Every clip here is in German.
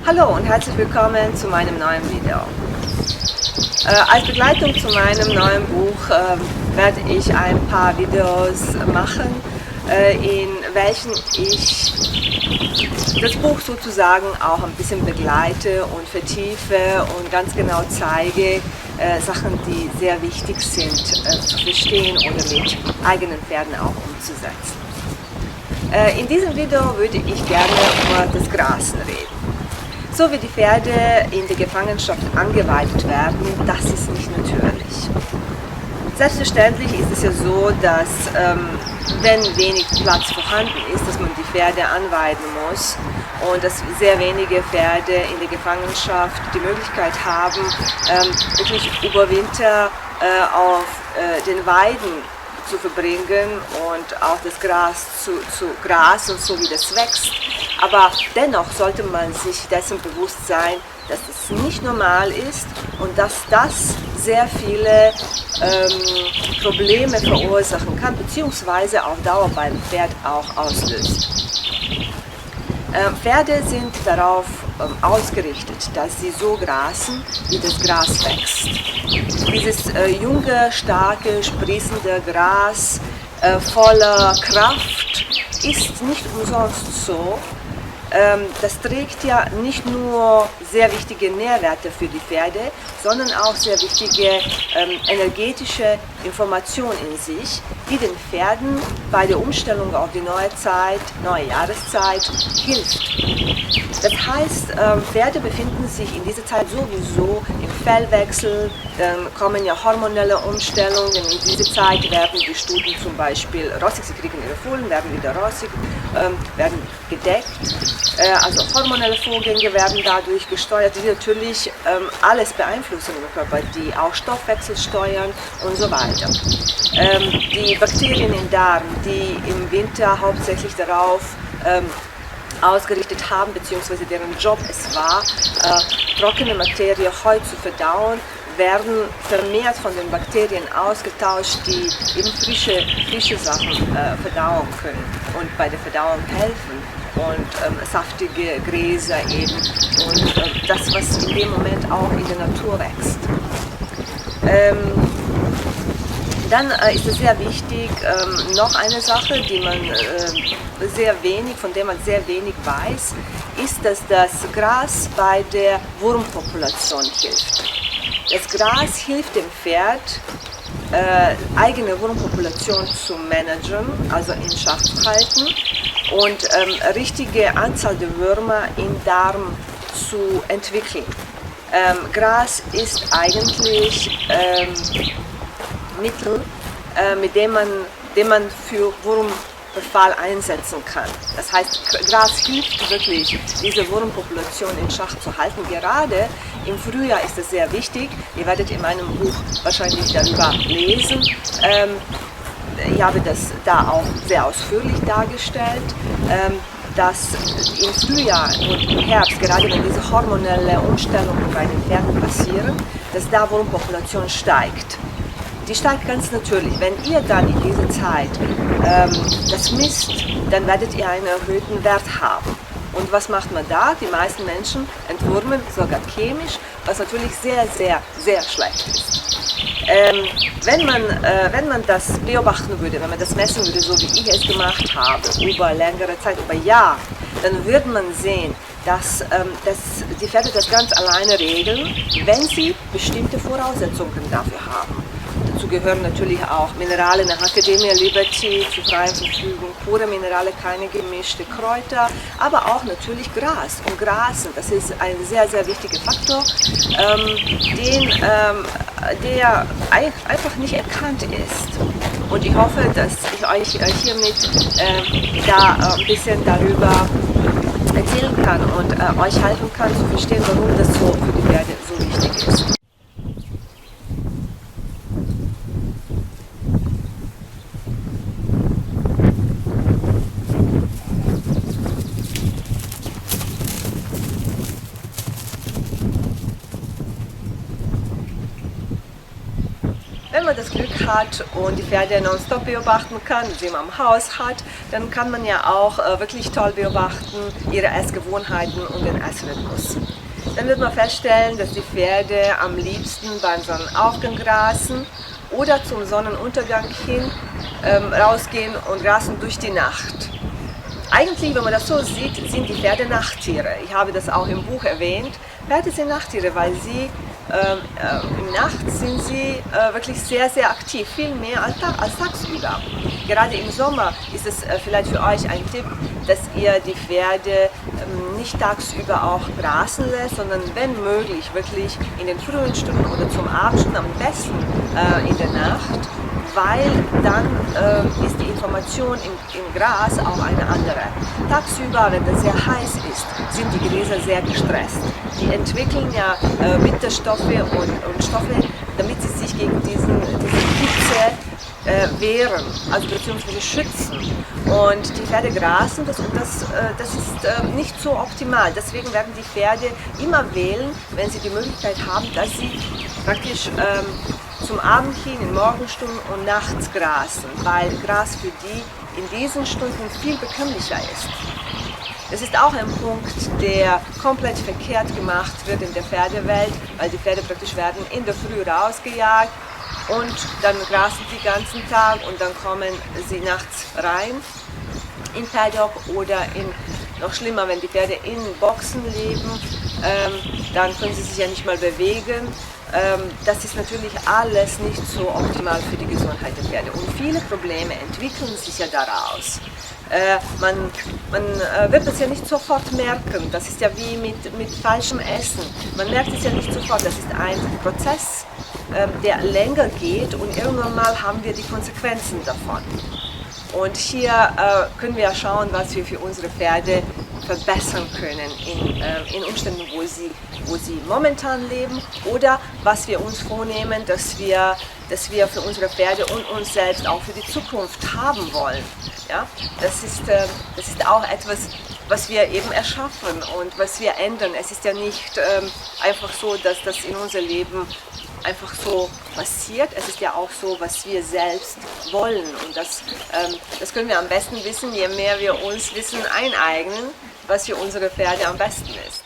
Hallo und herzlich willkommen zu meinem neuen Video. Als Begleitung zu meinem neuen Buch werde ich ein paar Videos machen, in welchen ich das Buch sozusagen auch ein bisschen begleite und vertiefe und ganz genau zeige Sachen, die sehr wichtig sind zu verstehen oder mit eigenen Pferden auch umzusetzen. In diesem Video würde ich gerne über das Grasen reden. So wie die Pferde in der Gefangenschaft angeweidet werden, das ist nicht natürlich. Selbstverständlich ist es ja so, dass wenn wenig Platz vorhanden ist, dass man die Pferde anweiden muss und dass sehr wenige Pferde in der Gefangenschaft die Möglichkeit haben, wirklich über Winter auf den Weiden zu verbringen und auch das Gras zu grasen, so wie das wächst. Aber dennoch sollte man sich dessen bewusst sein, dass es nicht normal ist und dass das sehr viele Probleme verursachen kann, beziehungsweise auf Dauer beim Pferd auch auslöst. Pferde sind darauf ausgerichtet, dass sie so grasen, wie das Gras wächst. Dieses junge, starke, sprießende Gras voller Kraft ist nicht umsonst so. Das trägt ja nicht nur sehr wichtige Nährwerte für die Pferde, sondern auch sehr wichtige energetische Informationen in sich, die den Pferden bei der Umstellung auf die neue Jahreszeit hilft. Das heißt, Pferde befinden sich in dieser Zeit sowieso im Fellwechsel, dann kommen ja hormonelle Umstellungen, in dieser Zeit werden die Stuten zum Beispiel rossig, sie kriegen ihre Fohlen, werden wieder rossig, werden gedeckt. Also hormonelle Vorgänge werden dadurch gesteuert, die natürlich alles beeinflussen im Körper, die auch Stoffwechsel steuern und so weiter. Die Bakterien im Darm, die im Winter hauptsächlich darauf ausgerichtet haben, beziehungsweise deren Job es war, trockene Materie Heu zu verdauen, werden vermehrt von den Bakterien ausgetauscht, die eben frische Sachen verdauen können und bei der Verdauung helfen. Und saftige Gräser eben und das, was in dem Moment auch in der Natur wächst. Dann ist es sehr wichtig, noch eine Sache, von der man sehr wenig weiß, ist, dass das Gras bei der Wurmpopulation hilft. Das Gras hilft dem Pferd, eigene Wurmpopulation zu managen, also in Schach zu halten und richtige Anzahl der Würmer im Darm zu entwickeln. Gras ist eigentlich Mittel, mit dem man für Wurmbefall einsetzen kann. Das heißt, Gras hilft wirklich, diese Wurmpopulation in Schach zu halten. Gerade im Frühjahr ist es sehr wichtig. Ihr werdet in meinem Buch wahrscheinlich darüber lesen. Ich habe das da auch sehr ausführlich dargestellt, dass im Frühjahr und im Herbst, gerade wenn diese hormonelle Umstellungen bei den Pferden passieren, dass da Wurmpopulation steigt. Die steigt ganz natürlich. Wenn ihr dann in dieser Zeit das misst, dann werdet ihr einen erhöhten Wert haben. Und was macht man da? Die meisten Menschen entwurmen sogar chemisch, was natürlich sehr, sehr, sehr schlecht ist. Wenn man das beobachten würde, wenn man das messen würde, so wie ich es gemacht habe, über längere Zeit, über Jahre, dann würde man sehen, dass die Pferde das ganz alleine regeln, wenn sie bestimmte Voraussetzungen dafür haben. Dazu gehören natürlich auch Minerale nach Academia Liberty zur freien Verfügung, pure Minerale, keine gemischte Kräuter, aber auch natürlich Gras. Und Grasen, das ist ein sehr, sehr wichtiger Faktor, der einfach nicht erkannt ist. Und ich hoffe, dass ich euch hiermit da ein bisschen darüber erzählen kann und euch helfen kann zu verstehen, warum das so für die Pferde so wichtig ist. wenn man das Glück hat und die Pferde nonstop beobachten kann, sie immer am Haus hat, dann kann man ja auch wirklich toll beobachten ihre Essgewohnheiten und den Essrhythmus. Dann wird man feststellen, dass die Pferde am liebsten beim Sonnenaufgang grasen oder zum Sonnenuntergang hin rausgehen und grasen durch die Nacht. Eigentlich, wenn man das so sieht, sind die Pferde Nachttiere. Ich habe das auch im Buch erwähnt. Pferde sind Nachttiere, weil sie im Nacht sind sie wirklich sehr, sehr aktiv, viel mehr als tagsüber. Gerade im Sommer ist es vielleicht für euch ein Tipp, dass ihr die Pferde nicht tagsüber auch grasen lässt, sondern wenn möglich wirklich in den frühen Stunden oder zum Abendstunden, am besten in der Nacht, weil dann ist die Information im Gras auch eine andere. Tagsüber, wenn es sehr heiß ist, sind die Gräser sehr gestresst. Die entwickeln ja Bitterstoffe und Stoffe, damit sie sich gegen diese Hitze wehren, also beziehungsweise schützen. Und die Pferde grasen das und das ist nicht so optimal. Deswegen werden die Pferde immer wählen, wenn sie die Möglichkeit haben, dass sie praktisch zum Abend hin, in Morgenstunden und nachts grasen, weil Gras für die in diesen Stunden viel bekömmlicher ist. Das ist auch ein Punkt, der komplett verkehrt gemacht wird in der Pferdewelt, weil die Pferde praktisch werden in der Früh rausgejagt und dann grasen sie den ganzen Tag und dann kommen sie nachts rein in Paddock oder noch schlimmer, wenn die Pferde in Boxen leben, dann können sie sich ja nicht mal bewegen. Das ist natürlich alles nicht so optimal für die Gesundheit der Pferde und viele Probleme entwickeln sich ja daraus. Man wird es ja nicht sofort merken, das ist ja wie mit falschem Essen. Man merkt es ja nicht sofort, das ist ein Prozess, der länger geht und irgendwann mal haben wir die Konsequenzen davon. Und hier können wir ja schauen, was wir für unsere Pferde verbessern können in Umständen, wo sie momentan leben oder was wir uns vornehmen, dass wir für unsere Pferde und uns selbst auch für die Zukunft haben wollen. Ja? Das ist auch etwas, was wir eben erschaffen und was wir ändern. Es ist ja nicht einfach so, dass das in unser Leben einfach so passiert. Es ist ja auch so, was wir selbst wollen. Und das können wir am besten wissen, je mehr wir uns Wissen eineignen, was für unsere Pferde am besten ist.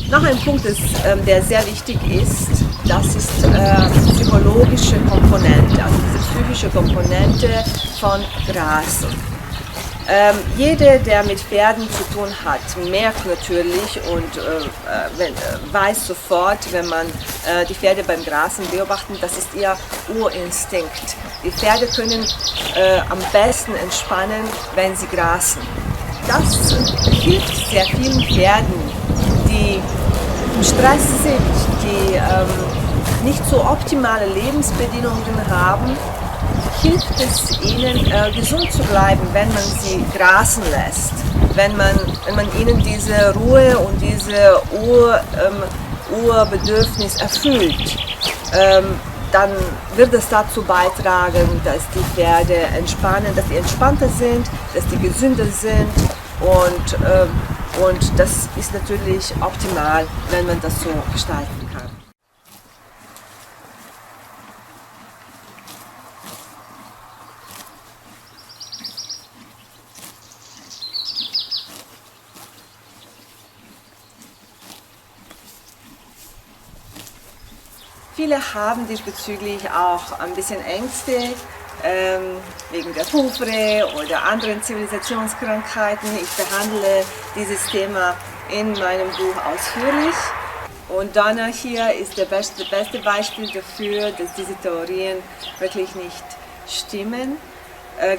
Noch ein Punkt, der sehr wichtig ist, das ist die psychologische Komponente, also diese psychische Komponente von Grasen. Jeder, der mit Pferden zu tun hat, merkt natürlich und weiß sofort, wenn man die Pferde beim Grasen beobachtet, das ist ihr Urinstinkt. Die Pferde können am besten entspannen, wenn sie grasen. Das hilft sehr vielen Pferden, die im Stress sind, die nicht so optimale Lebensbedingungen haben, hilft es ihnen, gesund zu bleiben, wenn man sie grasen lässt, wenn man ihnen diese Ruhe und diese Urbedürfnis erfüllt. Dann wird es dazu beitragen, dass die Pferde entspannen, dass sie entspannter sind, dass die gesünder sind und das ist natürlich optimal, wenn man das so gestalten kann. Viele haben diesbezüglich auch ein bisschen Ängste wegen der Hufre oder anderen Zivilisationskrankheiten. Ich behandle dieses Thema in meinem Buch ausführlich. Und Donna hier ist das beste Beispiel dafür, dass diese Theorien wirklich nicht stimmen.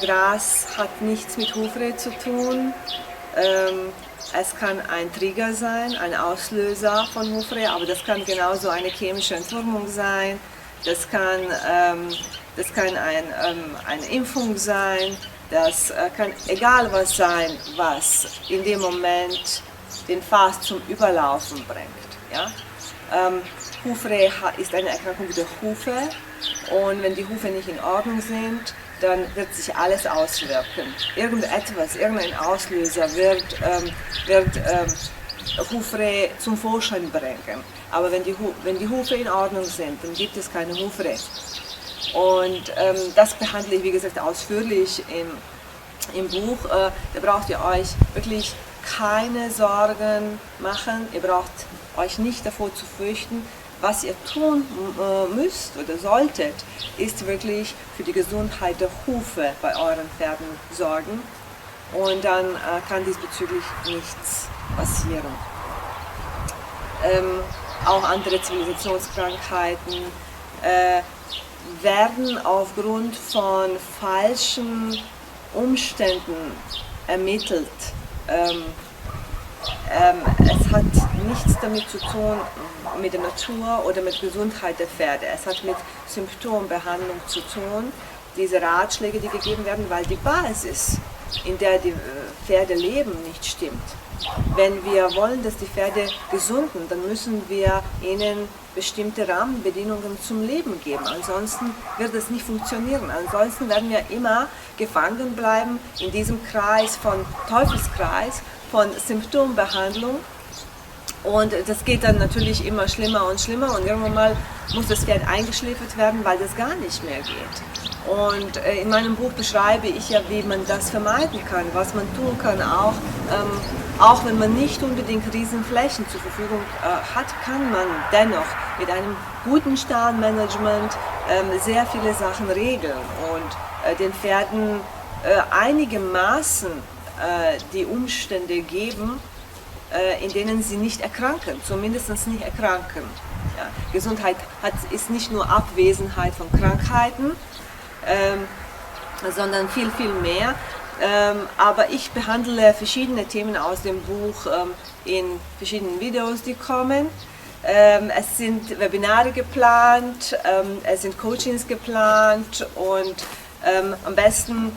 Gras hat nichts mit Hufre zu tun. Es kann ein Trigger sein, ein Auslöser von Hufre, aber das kann genauso eine chemische Entwurmung sein, das kann eine Impfung sein, das kann egal was sein, was in dem Moment den Fass zum Überlaufen bringt. Ja? Hufre ist eine Erkrankung der Hufe und wenn die Hufe nicht in Ordnung sind, dann wird sich alles auswirken. Irgendein Auslöser wird Hufre zum Vorschein bringen. Aber wenn die Hufe in Ordnung sind, dann gibt es keine Hufre. Und das behandle ich, wie gesagt, ausführlich im Buch. Da braucht ihr euch wirklich keine Sorgen machen. Ihr braucht euch nicht davor zu fürchten. Was ihr tun müsst oder solltet, ist wirklich für die Gesundheit der Hufe bei euren Pferden sorgen. Und dann kann diesbezüglich nichts passieren. Auch andere Zivilisationskrankheiten werden aufgrund von falschen Umständen ermittelt. Es hat nichts damit zu tun mit der Natur oder mit Gesundheit der Pferde. Es hat mit Symptombehandlung zu tun, diese Ratschläge, die gegeben werden, weil die Basis, in der die Pferde leben, nicht stimmt. Wenn wir wollen, dass die Pferde gesunden, dann müssen wir ihnen bestimmte Rahmenbedingungen zum Leben geben. Ansonsten wird es nicht funktionieren. Ansonsten werden wir immer gefangen bleiben in diesem Kreis von Teufelskreis, von Symptombehandlung. Und das geht dann natürlich immer schlimmer und schlimmer und irgendwann mal muss das Pferd eingeschläfert werden, weil das gar nicht mehr geht. Und in meinem Buch beschreibe ich ja, wie man das vermeiden kann, was man tun kann, auch wenn man nicht unbedingt Riesenflächen zur Verfügung hat, kann man dennoch mit einem guten Stallmanagement sehr viele Sachen regeln und den Pferden einigermaßen die Umstände geben, in denen sie nicht erkranken, zumindest nicht erkranken. Ja, Gesundheit ist nicht nur Abwesenheit von Krankheiten, sondern viel, viel mehr. Aber ich behandle verschiedene Themen aus dem Buch in verschiedenen Videos, die kommen. Es sind Webinare geplant, es sind Coachings geplant und am besten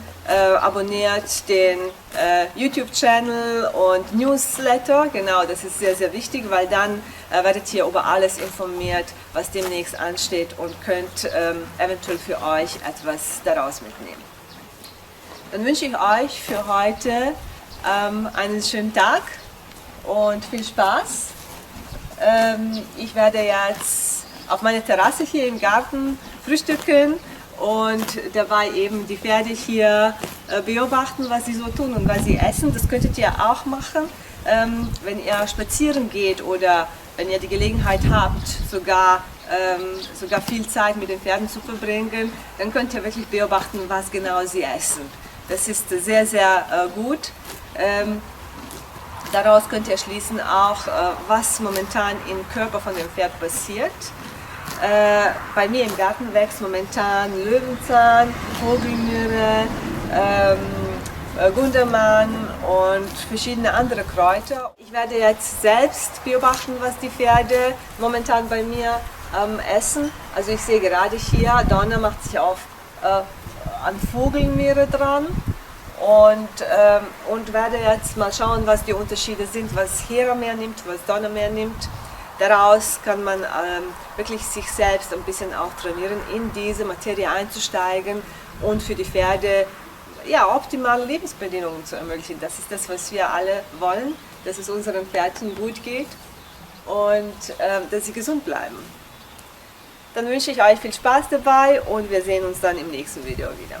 abonniert den YouTube-Channel und Newsletter. Genau, das ist sehr, sehr wichtig, weil dann werdet ihr über alles informiert, was demnächst ansteht und könnt eventuell für euch etwas daraus mitnehmen. Dann wünsche ich euch für heute einen schönen Tag und viel Spaß. Ich werde jetzt auf meiner Terrasse hier im Garten frühstücken und dabei eben die Pferde hier beobachten, was sie so tun und was sie essen. Das könntet ihr auch machen, wenn ihr spazieren geht oder wenn ihr die Gelegenheit habt, sogar viel Zeit mit den Pferden zu verbringen, dann könnt ihr wirklich beobachten, was genau sie essen. Das ist sehr, sehr gut. Daraus könnt ihr schließen auch, was momentan im Körper von dem Pferd passiert. Bei mir im Garten wächst momentan Löwenzahn, Vogelmyre, Gundermann und verschiedene andere Kräuter. Ich werde jetzt selbst beobachten, was die Pferde momentan bei mir essen. Also ich sehe gerade hier, Donna macht sich auf an Vogelmyre dran und werde jetzt mal schauen, was die Unterschiede sind, was Hera mehr nimmt, was Donna mehr nimmt. Daraus kann man wirklich sich selbst ein bisschen auch trainieren, in diese Materie einzusteigen und für die Pferde optimale Lebensbedingungen zu ermöglichen. Das ist das, was wir alle wollen, dass es unseren Pferden gut geht und dass sie gesund bleiben. Dann wünsche ich euch viel Spaß dabei und wir sehen uns dann im nächsten Video wieder.